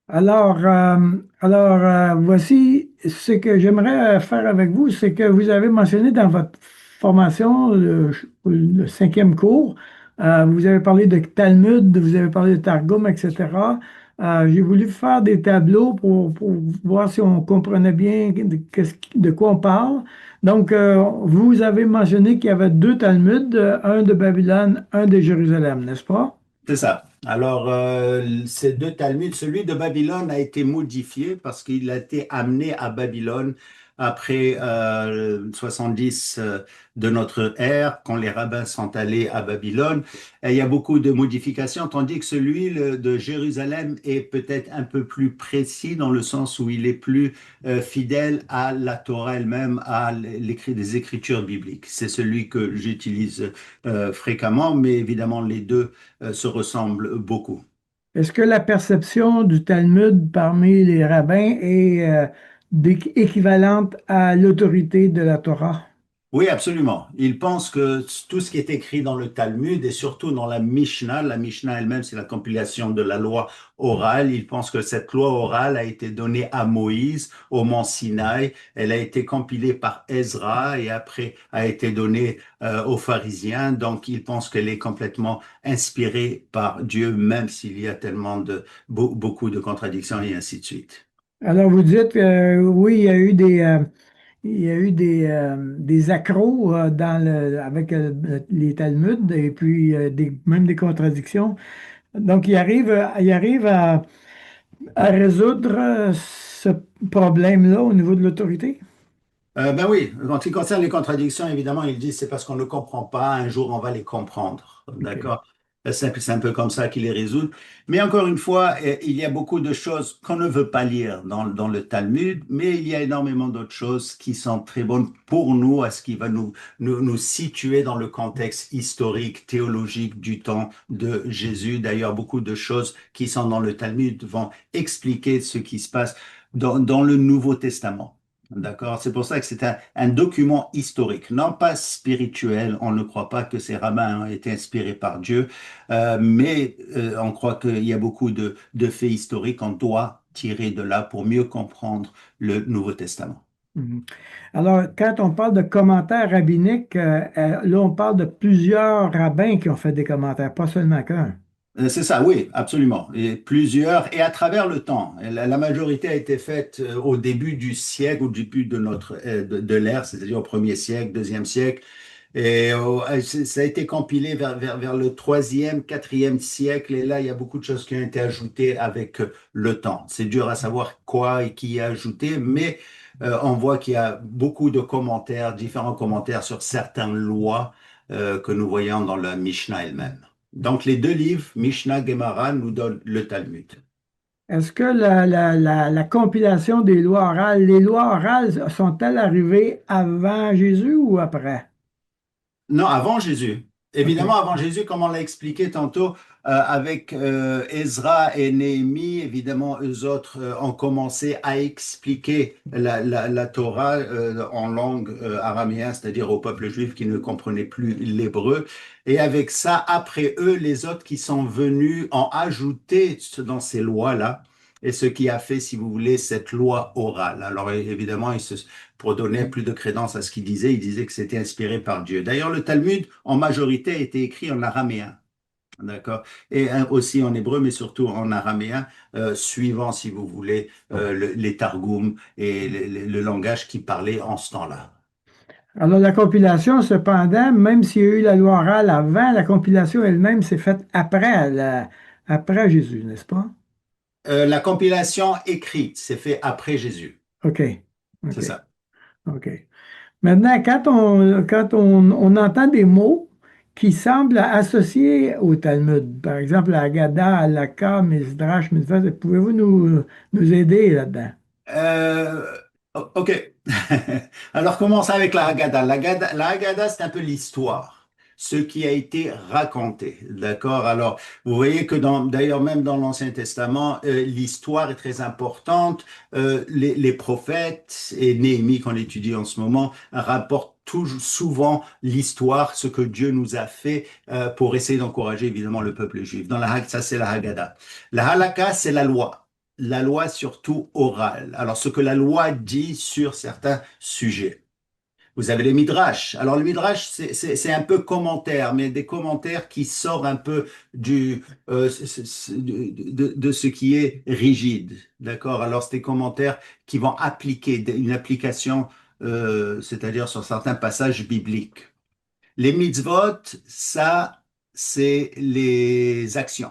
Voici ce que j'aimerais faire avec vous, c'est que vous avez mentionné dans votre formation, le cinquième cours, vous avez parlé de Talmud, vous avez parlé de Targum, etc. J'ai voulu faire des tableaux pour voir si on comprenait bien de quoi on parle. Donc, vous avez mentionné qu'il y avait deux Talmuds, un de Babylone, un de Jérusalem, n'est-ce pas? C'est ça. Alors, ces deux Talmuds, celui de Babylone a été modifié parce qu'il a été amené à Babylone après 70 de notre ère, quand les rabbins sont allés à Babylone. Et il y a beaucoup de modifications, tandis que celui de Jérusalem est peut-être un peu plus précis dans le sens où il est plus fidèle à la Torah elle-même, à l'écrit des Écritures bibliques. C'est celui que j'utilise fréquemment, mais évidemment les deux se ressemblent beaucoup. Est-ce que la perception du Talmud parmi les rabbins est équivalente à l'autorité de la Torah? Oui, absolument. Ils pensent que tout ce qui est écrit dans le Talmud et surtout dans la Mishnah elle-même, c'est la compilation de la loi orale. Ils pensent que cette loi orale a été donnée à Moïse au mont Sinaï. Elle a été compilée par Ezra et après a été donnée aux pharisiens. Donc, ils pensent qu'elle est complètement inspirée par Dieu, même s'il y a tellement beaucoup de contradictions et ainsi de suite. Alors, vous dites que oui, il y a eu des accros avec les Talmuds et puis même des contradictions. Donc, il arrive à résoudre ce problème-là au niveau de l'autorité? Ben oui, en ce qui concerne les contradictions, évidemment, ils disent c'est parce qu'on ne comprend pas, un jour on va les comprendre. OK. D'accord? C'est un peu comme ça qu'ils les résoudent. Mais encore une fois, il y a beaucoup de choses qu'on ne veut pas lire dans le Talmud, mais il y a énormément d'autres choses qui sont très bonnes pour nous, à ce qui va nous situer dans le contexte historique, théologique du temps de Jésus. D'ailleurs, beaucoup de choses qui sont dans le Talmud vont expliquer ce qui se passe dans le Nouveau Testament. D'accord? C'est pour ça que c'est un document historique, non pas spirituel. On ne croit pas que ces rabbins ont été inspirés par Dieu, mais on croit qu'il y a beaucoup de faits historiques qu'on doit tirer de là pour mieux comprendre le Nouveau Testament. Mhm. Alors, quand on parle de commentaires rabbiniques, là, on parle de plusieurs rabbins qui ont fait des commentaires, pas seulement qu'un. C'est ça, oui, absolument. Et plusieurs, et à travers le temps. Et la majorité a été faite au début du siècle, au début de de l'ère, c'est-à-dire au premier siècle, deuxième siècle. Et ça a été compilé vers le troisième, quatrième siècle. Et là, il y a beaucoup de choses qui ont été ajoutées avec le temps. C'est dur à savoir quoi et qui a ajouté, mais on voit qu'il y a beaucoup de commentaires, différents commentaires sur certaines lois que nous voyons dans la Mishnah elle-même. Donc, les deux livres, Mishnah, Gemara, nous donnent le Talmud. Est-ce que la compilation des lois orales, les lois orales sont-elles arrivées avant Jésus ou après? Non, avant Jésus. Évidemment, OK. avant Jésus, comme on l'a expliqué tantôt, avec Ezra et Néhémie, évidemment, eux autres ont commencé à expliquer la Torah en langue araméenne, c'est-à-dire au peuple juif qui ne comprenait plus l'hébreu. Et avec ça, après eux, les autres qui sont venus ont ajouté dans ces lois-là. Et ce qui a fait, si vous voulez, cette loi orale. Alors évidemment, pour donner plus de crédence à ce qu'il disait que c'était inspiré par Dieu. D'ailleurs, le Talmud, en majorité, a été écrit en araméen. D'accord? Et aussi en hébreu, mais surtout en araméen, suivant, si vous voulez, les targums et le langage qui parlait en ce temps-là. Alors, la compilation, cependant, même s'il y a eu la loi orale avant, la compilation elle-même s'est faite après Jésus, n'est-ce pas? La compilation écrite s'est fait après Jésus. OK. C'est OK. ça. OK. Maintenant, on entend des mots qui semblent associés au Talmud, par exemple, la Haggadah, Halakha, Midrash, Midrash, pouvez-vous nous aider là-dedans? Euh, ok. Alors, commence avec la Haggadah. La Haggadah, c'est un peu l'histoire, ce qui a été raconté. D'accord? Alors, vous voyez que d'ailleurs, même dans l'Ancien Testament, l'histoire est très importante. Les prophètes et Néhémie, qu'on étudie en ce moment, rapportent toujours, souvent l'histoire, ce que Dieu nous a fait pour essayer d'encourager évidemment le peuple juif. Ça, c'est la Haggadah. La Halakha, c'est la loi. la loi surtout orale. Alors, ce que la loi dit sur certains sujets. Vous avez les midrash. Alors, le midrash, c'est un peu commentaire, mais des commentaires qui sortent un peu de ce qui est rigide. D'accord? Alors, c'est des commentaires qui vont appliquer une application, c'est-à-dire sur certains passages bibliques. Les mitzvot, ça, c'est les actions.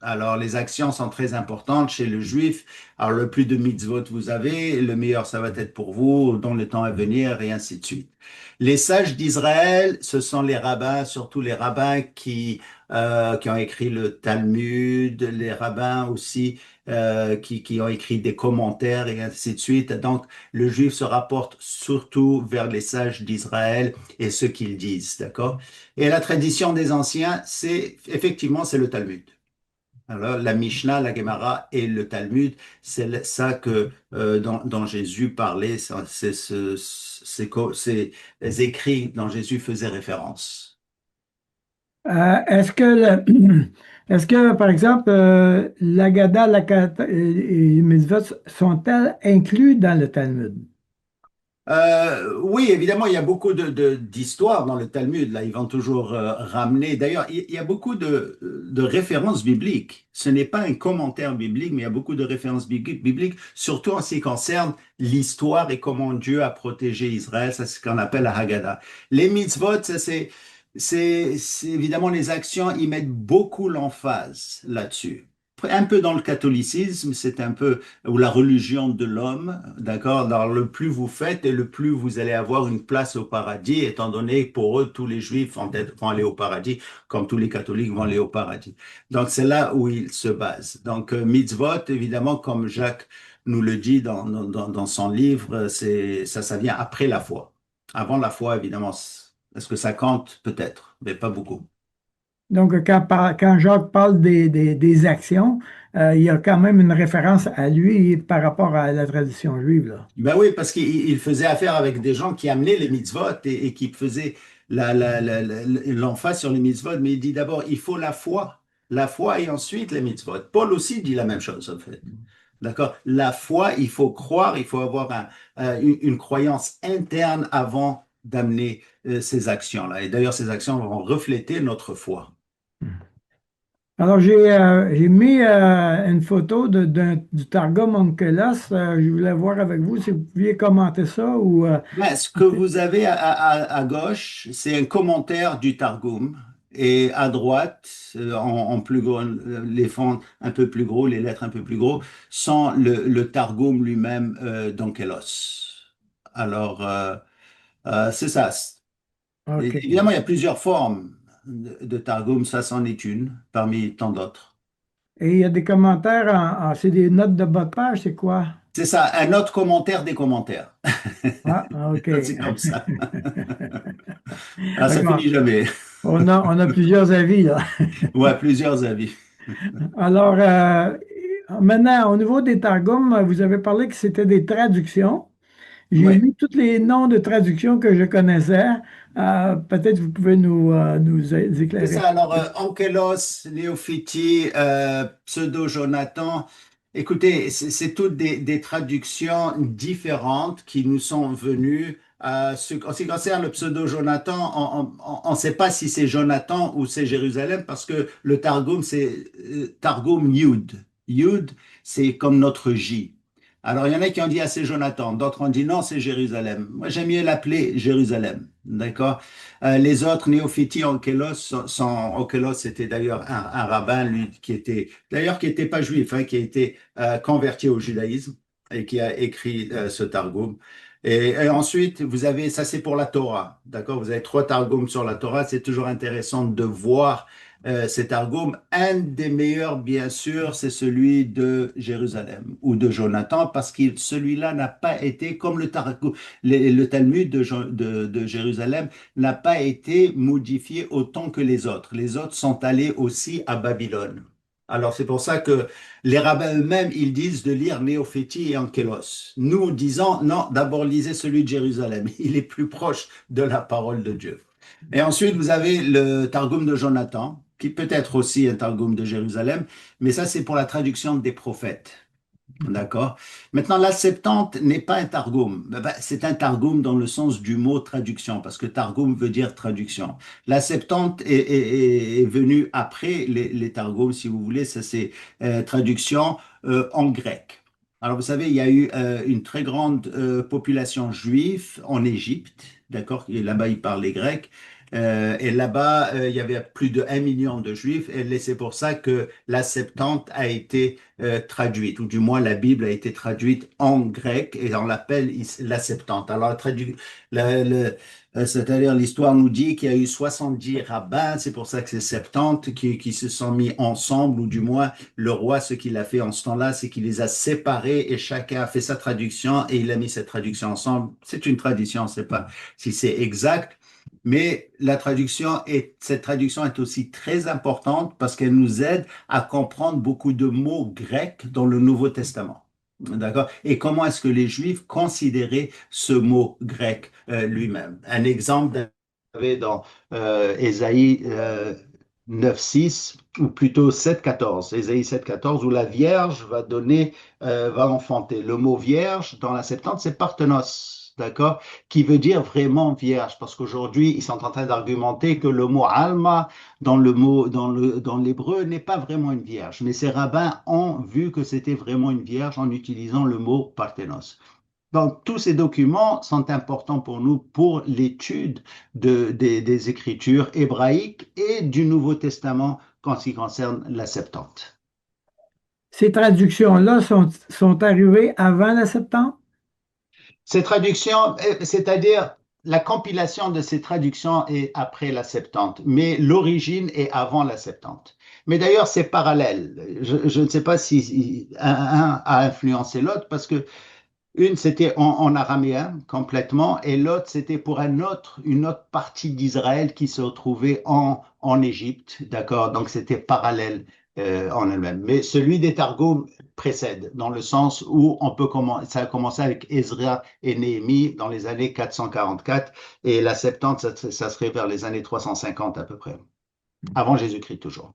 Alors, les actions sont très importantes chez le juif. Alors, le plus de mitzvot vous avez, le meilleur ça va être pour vous dans le temps à venir, et ainsi de suite. Les sages d'Israël, ce sont les rabbins, surtout les rabbins qui ont écrit le Talmud, les rabbins aussi qui ont écrit des commentaires, et ainsi de suite. Donc, le juif se rapporte surtout vers les sages d'Israël et ce qu'ils disent, d'accord? Et la tradition des anciens, c'est le Talmud. Alors, la Mishnah, la Gemara et le Talmud, c'est ça que dont Jésus parlait, ces écrits dont Jésus faisait référence. Est-ce que, est-ce que, par exemple, l'Agada, et les mitzvot sont-elles inclus dans le Talmud? Oui, évidemment, il y a beaucoup d'histoires dans le Talmud. Là, ils vont toujours ramener. D'ailleurs, il y a beaucoup de références bibliques. Ce n'est pas un commentaire biblique, mais il y a beaucoup de références bibliques, surtout en ce qui concerne l'histoire et comment Dieu a protégé Israël. Ça, c'est ce qu'on appelle la Haggadah. Les mitzvot, ça, c'est évidemment les actions. Ils mettent beaucoup l'emphase là-dessus. Un peu dans le catholicisme, c'est un peu ou la religion de l'homme, d'accord? Alors, le plus vous faites et le plus vous allez avoir une place au paradis, étant donné que pour eux, tous les juifs vont aller au paradis, comme tous les catholiques vont aller au paradis. Donc, c'est là où ils se basent. Donc, mitzvot, évidemment, comme Jacques nous le dit dans son livre, ça vient après la foi. Avant la foi, évidemment, est-ce que ça compte? Peut-être, mais pas beaucoup. Donc, quand Jacques parle des actions, il y a quand même une référence à lui par rapport à la tradition juive, là. Ben oui, parce qu'il faisait affaire avec des gens qui amenaient les mitzvot et qui faisaient l'emphase sur les mitzvot, mais il dit d'abord, il faut la foi et ensuite les mitzvot. Paul aussi dit la même chose, en fait. D'accord? La foi, il faut croire, il faut avoir une croyance interne avant d'amener ces actions-là. Et d'ailleurs, ces actions vont refléter notre foi. Alors, j'ai mis une photo du Targum Onkelos. Je voulais voir avec vous si vous pouviez commenter ça ou Ben, ce que vous avez à gauche, c'est un commentaire du Targum. Et à droite, en plus gros, les fonds un peu plus gros, les lettres un peu plus gros, sont le Targum lui-même d'Onkelos. Alors, c'est ça. Et OK. évidemment, il y a plusieurs formes de Targum. Ça, c'en est une parmi tant d'autres. Et il y a des commentaires c'est des notes de bas de page, c'est quoi? C'est ça, un autre commentaire des commentaires. Ah, OK. C'est comme ça. Ah, ça D'accord. finit jamais. On a plusieurs avis, là. Ouais, plusieurs avis. Alors, maintenant, au niveau des Targums, vous avez parlé que c'était des traductions. J'ai Oui. lu tous les noms de traductions que je connaissais. Peut-être vous pouvez nous C'est éclairer. ça, alors Ankelos, Néophiti, Pseudo-Jonathan, écoutez, c'est toutes des traductions différentes qui nous sont venues. En ce qui concerne le Pseudo-Jonathan, on ne sait pas si c'est Jonathan ou c'est Jérusalem parce que le Targum, c'est Targum Yud. Yud, c'est comme notre J. Alors, il y en a qui ont dit, ah, c'est Jonathan, d'autres ont dit, non, c'est Jérusalem. Moi, j'aime mieux l'appeler Jérusalem, d'accord? Les autres, Néophyti, Onkelos, Onkelos, c'était d'ailleurs un rabbin, lui, qui était pas juif, hein, qui a été converti au judaïsme et qui a écrit ce Targum. Et ensuite, vous avez, ça c'est pour la Torah, d'accord? Vous avez trois Targums sur la Torah. C'est toujours intéressant de voir ces Targums. Un des meilleurs, bien sûr, c'est celui de Jérusalem ou de Jonathan, parce que celui-là n'a pas été, comme le Talmud de Jérusalem, n'a pas été modifié autant que les autres. Les autres sont allés aussi à Babylone. Alors c'est pour ça que les rabbins eux-mêmes, ils disent de lire Néophéti et Ankelos. Nous disons, non, d'abord lisez celui de Jérusalem. Il est plus proche de la parole de Dieu. Et ensuite, vous avez le Targum de Jonathan, qui peut être aussi un Targum de Jérusalem, mais ça c'est pour la traduction des prophètes. D'accord. Maintenant, la Septante n'est pas un targum. C'est un targum dans le sens du mot traduction, parce que targum veut dire traduction. La Septante est venue après les targums, si vous voulez, ça c'est traduction en grec. Alors, vous savez, il y a eu une très grande population juive en Égypte, d'accord? Et là-bas, ils parlaient grec. Et là-bas, il y avait plus de 1 million de juifs, et c'est pour ça que la Septante a été traduite, ou du moins la Bible a été traduite en grec et on l'appelle la Septante. Alors, c'est-à-dire l'histoire nous dit qu'il y a eu 70 rabbins, c'est pour ça que c'est 70 qui se sont mis ensemble, ou du moins le roi, ce qu'il a fait en ce temps-là, c'est qu'il les a séparés et chacun a fait sa traduction et il a mis cette traduction ensemble. C'est une tradition, on ne sait pas si c'est exact. Mais cette traduction est aussi très importante parce qu'elle nous aide à comprendre beaucoup de mots grecs dans le Nouveau Testament. D'accord? Et comment est-ce que les Juifs considéraient ce mot grec lui-même? Un exemple dans Ésaïe 9,6 ou plutôt 7,14. Ésaïe 7,14 où la Vierge va enfanter. Le mot vierge dans la Septante, c'est parthenos. D'accord? Qui veut dire vraiment vierge, parce qu'aujourd'hui, ils sont en train d'argumenter que le mot alma dans l'hébreu n'est pas vraiment une vierge. Mais ces rabbins ont vu que c'était vraiment une vierge en utilisant le mot parthénos. Donc, tous ces documents sont importants pour nous pour l'étude des Écritures hébraïques et du Nouveau Testament en ce qui concerne la Septante. Ces traductions-là sont arrivées avant la Septante? Ces traductions, c'est-à-dire la compilation de ces traductions est après la Septante, mais l'origine est avant la Septante. Mais d'ailleurs, c'est parallèle. Je ne sais pas si un a influencé l'autre parce que une, c'était en araméen complètement, et l'autre, c'était pour une autre partie d'Israël qui se retrouvait en Égypte, d'accord? Donc, c'était parallèle en elle-même. Mais celui des Targums précède, dans le sens où ça a commencé avec Ezra et Néhémie dans les années 444, et la Septante, ça serait vers les années 350 à peu près, avant Jésus-Christ toujours.